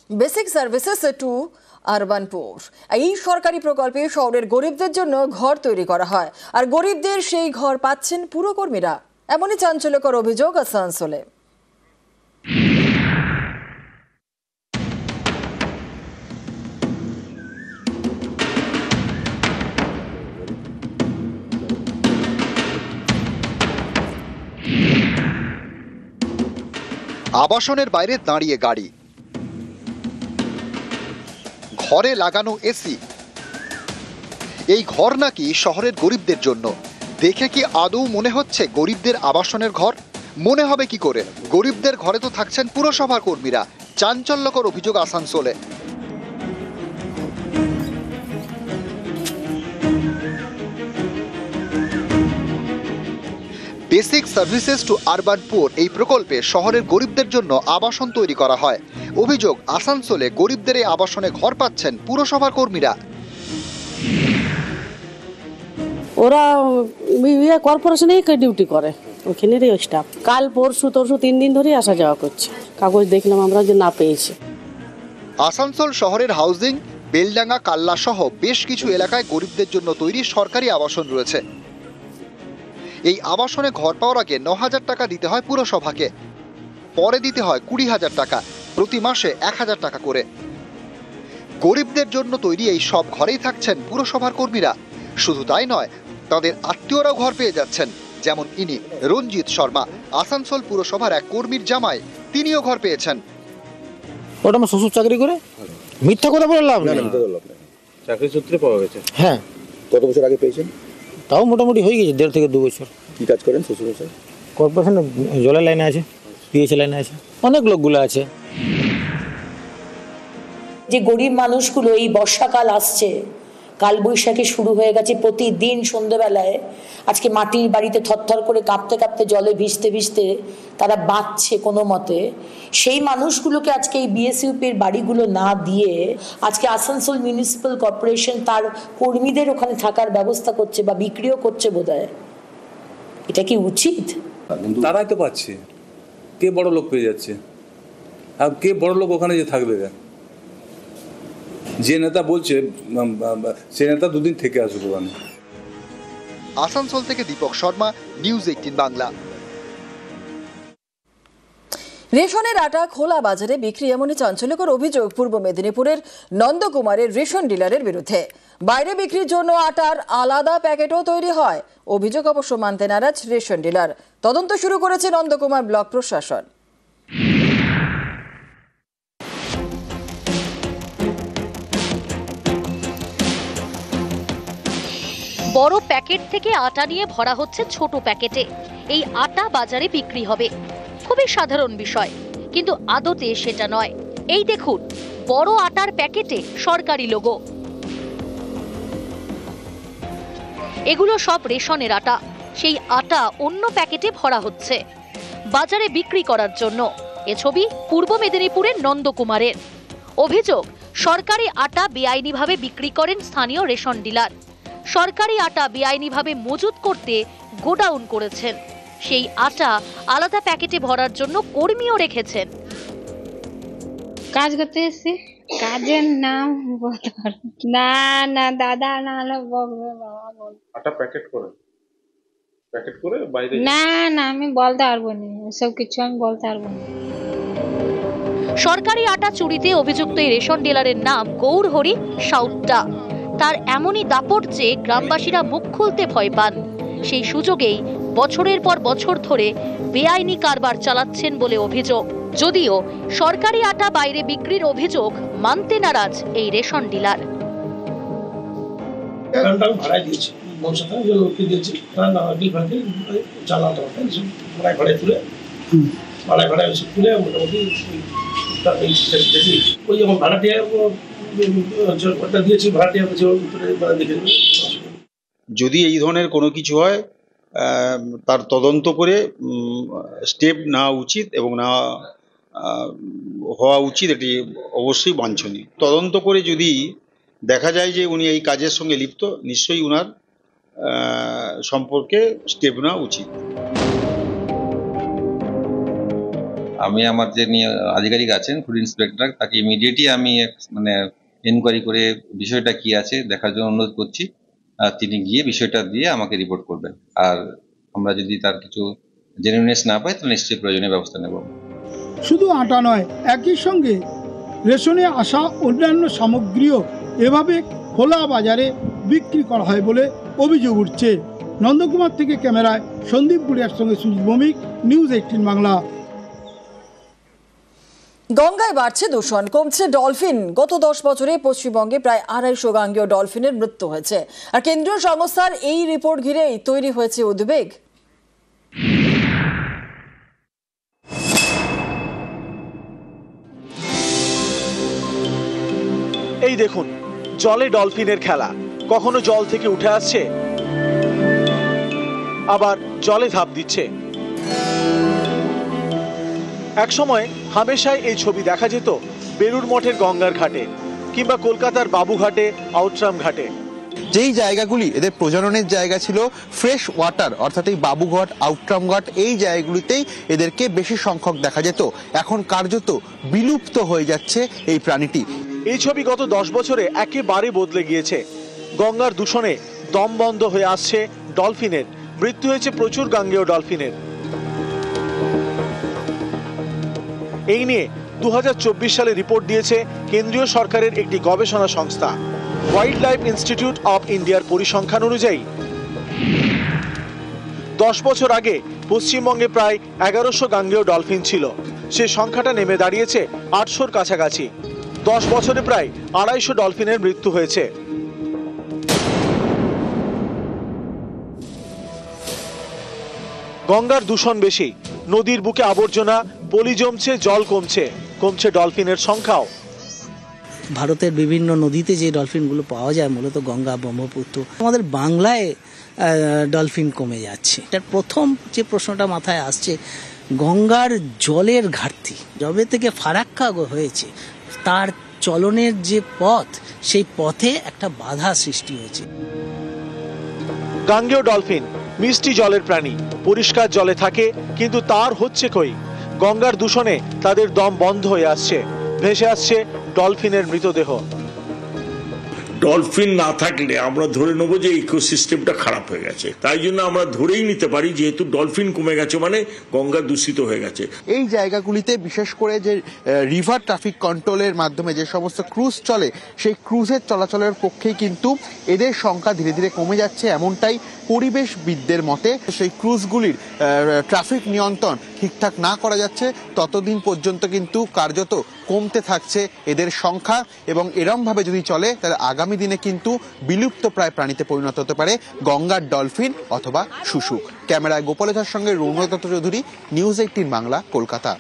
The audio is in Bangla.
বেসিক সার্ভিসেস টু আরবানপুর এই সরকারি প্রকল্পে শহরের গরিবদের জন্য ঘর তৈরি করা হয়, আর গরিবদের সেই ঘর পাচ্ছেন পুরকর্মীরা। এমনই চাঞ্চল্যকর অভিযোগ আসানসোলে। আবাসনের বাইরে দাঁড়িয়ে গাড়ি, ঘরে লাগানো এসি। এই ঘর নাকি শহরের গরিবদের জন্য। দেখে কি আদৌ মনে হচ্ছে গরিবদের আবাসনের ঘর? মনে হবে কি করে? গরিবদের ঘরে তো থাকছেন পুরসভার কর্মীরা। চাঞ্চল্যকর অভিযোগ আসানসোলে। বেসিক সার্ভিসেস টু আরবান পুর এই প্রকল্পে শহরের গরিবদের জন্য আবাসন তৈরি করা হয়। অভিযোগ, আসানসোলে গরিবদের এই আবাসনে ঘর পাচ্ছেন পুরসভার কর্মীরা। ওরা কর্পোরেশনেই ডিউটি করে, ওখানেরই স্টাফ। কাল পরশু 3 দিন ধরেই আসা যাওয়া করছে। কাগজ দেখলাম আমরা যে না পেয়েছি। আসানসোল শহরের হাউজিং, বেলডাঙ্গা, কাল্লা সহ বেশ কিছু এলাকায় গরিবদের জন্য তৈরি সরকারি আবাসন রয়েছে। এই আবাসনে ঘর পাওয়ার আগে 9,000 টাকা দিতে হয় পুরসভাকে, পরে দিতে হয় 20,000 টাকা, প্রতি মাসে 1,000 টাকা করে। গরিবদের জন্য তৈরি এই সব ঘরেই থাকছেন পুরসভার কর্মীরা। শুধু তাই নয়, তাদের আত্মীয়রাও ঘর পেয়ে যাচ্ছেন। যেমন ইনি রঞ্জিত শর্মা, আসানসোল পুরসভার এক কর্মীর জামাই, তিনিও ঘর পেয়েছেন। ওটা আমার শ্বশুর চাকরি করে, মিথ্যা কথা বলে লাভ নেই। চাকরি সূত্রে পাওয়া গেছে। হ্যাঁ। কত বছর আগে পেয়েছেন? তাও মোটামুটি হয়ে গেছে 1.5 থেকে 2 বছর। কি কাজ করেন শ্বশুর মশাই? কর্পোরেশনে জলের লাইনে আছে, পিএইচ লাইনে আছে, অনেক লোকগুলো আছে। যে গরিব মানুষগুলো, এই বর্ষাকাল আসছে, কালবৈশাখী শুরু হয়ে গেছে, প্রতিদিন সন্ধ্যেবেলায় আজকে মাটির বাড়িতে থরথর করে কাঁপতে কাঁপতে জলে ভিজতে ভিজতে তারা বাঁচছে কোনো মতে। সেই মানুষগুলোকে আজকে এই বিএসইউপির বাড়িগুলো না দিয়ে আজকে আসানসোল মিউনিসিপ্যাল কর্পোরেশন তার কর্মীদের ওখানে থাকার ব্যবস্থা করছে বা বিক্রিও করছে বোধহয়। এটা কি উচিত? তারাই তো পাচ্ছে, কে বড় লোক পেয়ে যাচ্ছে? আর কে বড় লোক ওখানে যে থাকবে? যে নেতা বলছে সে নেতা 2 দিন থেকে আসবে ওখানে। আসানসোল থেকে দীপক শর্মা, নিউজ 18 বাংলা। রেশনের আটা খোলা বাজারে বিক্রি, এমনই চাঞ্চল্যকর অভিযোগ পূর্ব মেদিনীপুরের নন্দকুমারের রেশন ডিলারের বিরুদ্ধে। বাইরে বিক্রির জন্য আটার আলাদা প্যাকেটও তৈরি হয়। অভিযোগ অবশ্য মানতে নারাজ রেশন ডিলার। তদন্ত শুরু করেছে নন্দকুমার ব্লক প্রশাসন। বড় প্যাকেট থেকে আটা নিয়ে ভরা হচ্ছে ছোট প্যাকেটে। এই আটা বাজারে বিক্রি হবে, খুবই সাধারণ বিষয়, কিন্তু আদতে সেটা নয়। এই দেখুন, বড় আটার প্যাকেটে সরকারি লোগো। এগুলো সব রেশনের আটা। সেই আটা অন্য প্যাকেটে ভরা হচ্ছে বাজারে বিক্রি করার জন্য। এ ছবি পূর্ব মেদিনীপুরের নন্দকুমারের। অভিযোগ, সরকারি আটা বেআইনিভাবে বিক্রি করেন স্থানীয় রেশন ডিলার। সরকারি আটা বেআইনিভাবে মজুত করতে গোডাউন করেছেন। সেই আটা আলাদা প্যাকেটে ভরার জন্য কর্মীও রেখেছেন। কাজ করতে এসেছি, কাজের নাম বলতে পারবো না। না দাদা, না হলে বলবে বাবা। আটা প্যাকেট করে বাইরে? না না, আমি বলতে পারবো না, এসব কিছু আমি বলতে পারবো না। সরকারি আটা চুরিতে অভিযুক্ত এই রেশন ডিলারের নাম গৌরহরি সাউট্টা। তার এমনই দাপট যে গ্রামবাসীরা মুখ খুলতে ভয় পান। সেই সুযোগেই বছরের পর বছর ধরে বেআইনি কারবার চালাচ্ছেন বলে অভিযোগ। যদিও সরকারি আটা বাইরে বিক্রির অভিযোগ মানতে নারাজ এই রেশন ডিলার। যদি এই ধরনের কোনো কিছু হয় তার তদন্ত করে স্টেপ নেওয়া উচিত এবং না হওয়া উচিত, এটি অবশ্যই বাঞ্ছনীয়। তদন্ত করে যদি দেখা যায় যে উনি এই কাজের সঙ্গে লিপ্ত, নিশ্চয়ই উনার সম্পর্কে স্টেপ নেওয়া উচিত। আমি আমার যে আধিকারিক আছেন ফুড ইন্সপেক্টর তাকে ইমিডিয়েটলি আমি মানে এনকোয়ারি করে বিষয়টা কি আছে দেখার জন্য অনুরোধ করছি। তিনি গিয়ে বিষয়টা দিয়ে আমাকে রিপোর্ট করবেন, আর আমরা যদি তার কিছু জেনুইনেস না পাই তাহলে নিশ্চয়ই প্রয়োজনীয় ব্যবস্থা নেব। শুধু আটা নয়, একই সঙ্গে রেশনে আসা অন্যান্য সামগ্রীও এভাবে খোলা বাজারে বিক্রি করা হয় বলে অভিযোগ উঠছে। নন্দকুমার থেকে ক্যামেরায় সন্দীপ বুড়িয়ার সঙ্গে সুজিত ভৌমিক, নিউজ 18 বাংলা। গঙ্গায় বাড়ছে দূষণ, কমছে ডলফিন। গত 10 বছরে পশ্চিমবঙ্গে প্রায় 250 গাঙ্গেয় ডলফিনের মৃত্যু হয়েছে। আর কেন্দ্রীয় সংস্থার এই রিপোর্ট ঘিরেই তৈরি হয়েছে উদ্বেগ। এই দেখুন, জলে ডলফিনের খেলা। কখনো জল থেকে উঠে আসছে, আবার জলে ঝাঁপ দিচ্ছে। একসময় হামেশাই এই ছবি দেখা যেত বেলুড় মঠের গঙ্গার ঘাটে কিংবা কলকাতার বাবুঘাটে, আউটরাম ঘাটে। যেই জায়গাগুলি এদের প্রজননের জায়গা ছিল ফ্রেশ ওয়াটার, অর্থাৎ এই বাবুঘাট, আউটরাম ঘাট, এই জায়গাগুলিতেই এদেরকে বেশি সংখ্যক দেখা যেত। এখন কার্যত বিলুপ্ত হয়ে যাচ্ছে এই প্রাণীটি। এই ছবি গত 10 বছরে একেবারে বদলে গিয়েছে। গঙ্গার দূষণে দম বন্ধ হয়ে আসছে ডলফিনের, মৃত্যু হয়েছে প্রচুর গাঙ্গেয় ডলফিনের। এই নিয়ে 2024 সালে রিপোর্ট দিয়েছে কেন্দ্রীয় সরকারের একটি গবেষণা সংস্থা ওয়াইল্ড লাইফ ইনস্টিটিউট অফ ইন্ডিয়ার পরিসংখ্যান অনুযায়ী 10 বছর আগে পশ্চিমবঙ্গে প্রায় 1100 গাঙ্গেয় ডলফিন ছিল। সে সংখ্যাটা নেমে দাঁড়িয়েছে 800-র কাছাকাছি। 10 বছরে প্রায় 250 ডলফিনের মৃত্যু হয়েছে। গঙ্গার দূষণ বেশি, নদীর বুকে আবর্জনা, পলি জমছে, জল কমছে, কমছে ডলফিনের সংখ্যাও। ভারতের বিভিন্ন নদীতে যে ডলফিনগুলো পাওয়া যায় মূলত গঙ্গা, ব্রহ্মপুত্র, আমাদের বাংলায় ডলফিন কমে যাচ্ছে। এটার প্রথম যে প্রশ্নটা মাথায় আসছে, গঙ্গার জলের ঘাটতি। যবে থেকে ফারাক্কা হয়েছে তার চলনের যে পথ, সেই পথে একটা বাধা সৃষ্টি হয়েছে। গাঙ্গেয় ডলফিন মিষ্টি জলের প্রাণী, পরিষ্কার জলে থাকে, কিন্তু তার হচ্ছে কই? গঙ্গার দূষণে তাদের দম বন্ধ হয়ে আসছে, ভেসে আসছে ডলফিনের মৃতদেহ। ডলফিন না থাকলে আমরা ধরে নেব যে ইকোসিস্টেমটা খারাপ হয়ে গেছে। তাই জন্য আমরা ধরেই নিতে পারি যেহেতু ডলফিন কমে গেছে মানে গঙ্গা দূষিত হয়ে গেছে। এই জায়গাগুলিতে বিশেষ করে যে রিভার ট্রাফিক কন্ট্রোলের মাধ্যমে যে সমস্ত ক্রুজ চলে, সেই ক্রুজের চলাচলের পক্ষেই কিন্তু এদের সংখ্যা ধীরে ধীরে কমে যাচ্ছে, এমনটাই পরিবেশবিদদের মতে। সেই ক্রুজগুলির ট্রাফিক নিয়ন্ত্রণ ঠিকঠাক না করা যাচ্ছে, ততদিন পর্যন্ত কিন্তু কার্যত কমতে থাকছে এদের সংখ্যা, এবং এরমভাবে যদি চলে তাহলে আগামী দিনে কিন্তু বিলুপ্ত প্রায় প্রাণীতে পরিণত হতে পারে গঙ্গার ডলফিন অথবা শুশুক। ক্যামেরায় গোপালের সঙ্গে রৌনক চৌধুরী, নিউজ 18 বাংলা, কলকাতা।